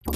Space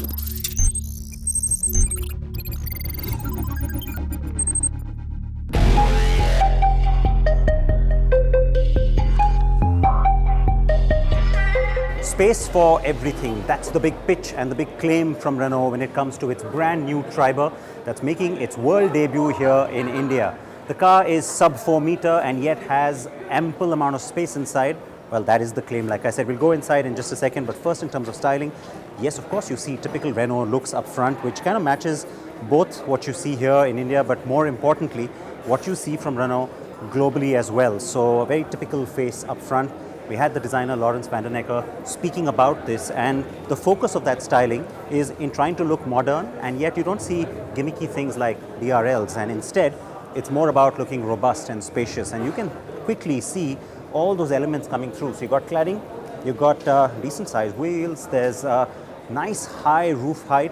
for everything. That's the big pitch and the big claim from Renault when it comes to its brand new Triber that's making its world debut here in India. The car is sub 4 meter and yet has ample amount of space inside. Well, that is the claim. Like I said, we'll go inside in just a second, but first in terms of styling, yes, of course, you see typical Renault looks up front, which kind of matches both what you see here in India, but more importantly, what you see from Renault globally as well. So a very typical face up front. We had the designer Lawrence van der Necker speaking about this, and the focus of that styling is in trying to look modern, and yet you don't see gimmicky things like DRLs, and instead it's more about looking robust and spacious, and you can quickly see all those elements coming through. So you've got cladding, you've got decent sized wheels, there's a nice high roof height,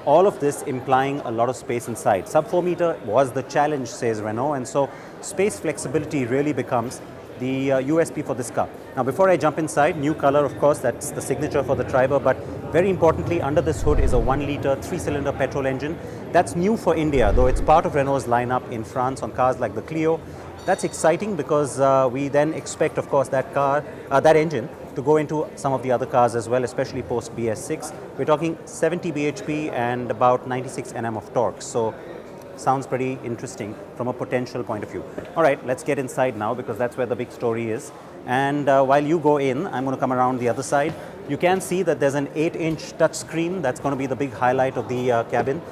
all of this implying a lot of space inside. Sub 4 meter was the challenge, says Renault, and so space flexibility really becomes the USP for this car. Now, before I jump inside, new color, of course, that's the signature for the Triber, but very importantly, under this hood is a 1-liter 3-cylinder petrol engine. That's new for India, though it's part of Renault's lineup in France on cars like the Clio. That's exciting because we then expect, of course, that engine to go into some of the other cars as well, especially post BS6. We're talking 70 bhp and about 96 Nm of torque. So sounds pretty interesting from a potential point of view. All right, let's get inside now because that's where the big story is. And while you go in, I'm going to come around the other side. You can see that there's an 8-inch touchscreen. That's going to be the big highlight of the cabin.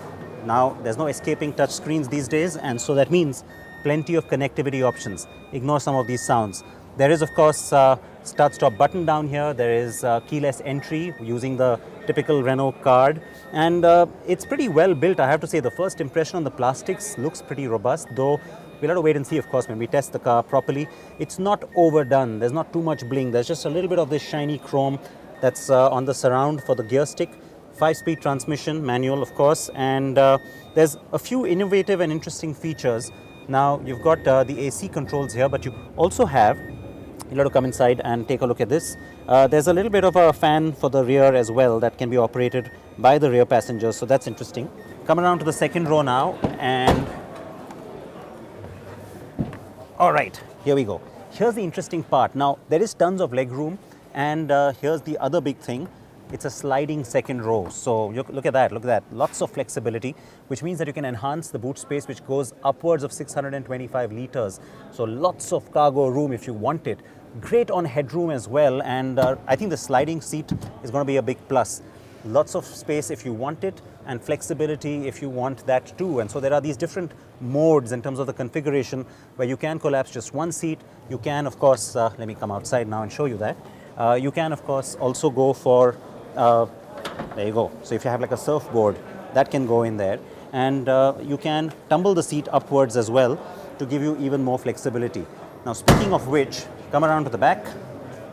Now, there's no escaping touch screens these days, and so that means plenty of connectivity options. Ignore some of these sounds. There is, of course, start-stop button down here. There is keyless entry using the typical Renault card. And it's pretty well built, I have to say. The first impression on the plastics looks pretty robust, though we'll have to wait and see, of course, when we test the car properly. It's not overdone. There's not too much bling. There's just a little bit of this shiny chrome that's on the surround for the gear stick. 5-speed transmission, manual, of course. And there's a few innovative and interesting features. Now, you've got the AC controls here, but you also have, you'll have to come inside and take a look at this. There's a little bit of a fan for the rear as well that can be operated by the rear passengers, so that's interesting. Come around to the second row now, and all right, here we go. Here's the interesting part. Now, there is tons of leg room, and here's the other big thing. It's a sliding second row. So look at that, lots of flexibility, which means that you can enhance the boot space, which goes upwards of 625 liters. So lots of cargo room if you want it. Great on headroom as well, and I think the sliding seat is going to be a big plus. Lots of space if you want it, and flexibility if you want that too. And so there are these different modes in terms of the configuration where you can collapse just one seat. You can, of course, let me come outside now and show you that. You can, of course, also go for there you go. So if you have like a surfboard, that can go in there, and you can tumble the seat upwards as well to give you even more flexibility. Now, speaking of which, come around to the back,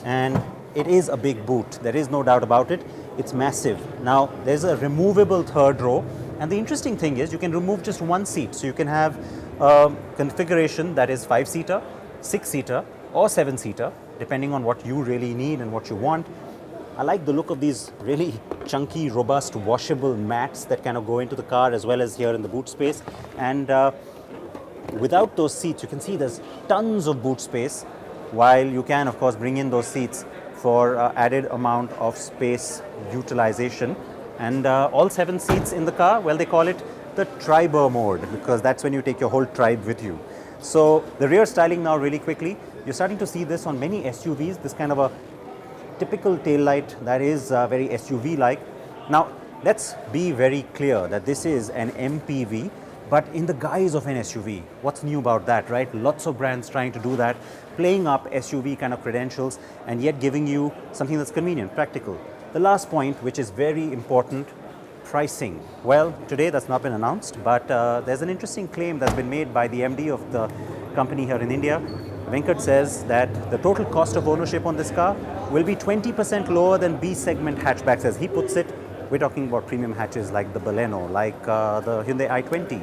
and it is a big boot. There is no doubt about it. It's massive. Now, there's a removable third row, and the interesting thing is you can remove just one seat. So you can have a configuration that is 5-seater, 6-seater, or 7-seater, depending on what you really need and what you want. I like the look of these really chunky, robust, washable mats that kind of go into the car as well as here in the boot space. And without those seats, you can see there's tons of boot space, while you can, of course, bring in those seats for added amount of space utilization. And all 7 seats in the car, well, they call it the Triber mode because that's when you take your whole tribe with you. So the rear styling now really quickly, you're starting to see this on many SUVs, this kind of a typical tail light that is very SUV-like. Now, let's be very clear that this is an MPV, but in the guise of an SUV. What's new about that, right? Lots of brands trying to do that, playing up SUV kind of credentials, and yet giving you something that's convenient, practical. The last point, which is very important, pricing. Well, today that's not been announced, but there's an interesting claim that's been made by the MD of the company here in India. Venkat says that the total cost of ownership on this car will be 20% lower than B segment hatchbacks. As he puts it, we're talking about premium hatches like the Baleno, like the Hyundai i20.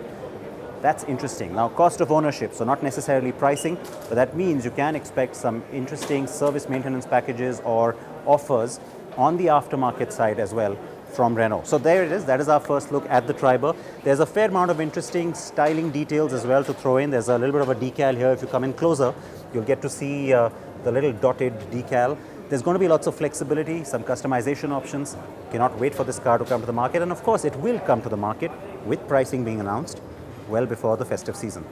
That's interesting. Now, cost of ownership, so not necessarily pricing, but that means you can expect some interesting service maintenance packages or offers on the aftermarket side as well from Renault. So there it is. That is our first look at the Triber. There's a fair amount of interesting styling details as well to throw in. There's a little bit of a decal here. If you come in closer, you'll get to see the little dotted decal. There's going to be lots of flexibility, some customization options. Cannot wait for this car to come to the market. And of course, it will come to the market with pricing being announced well before the festive season.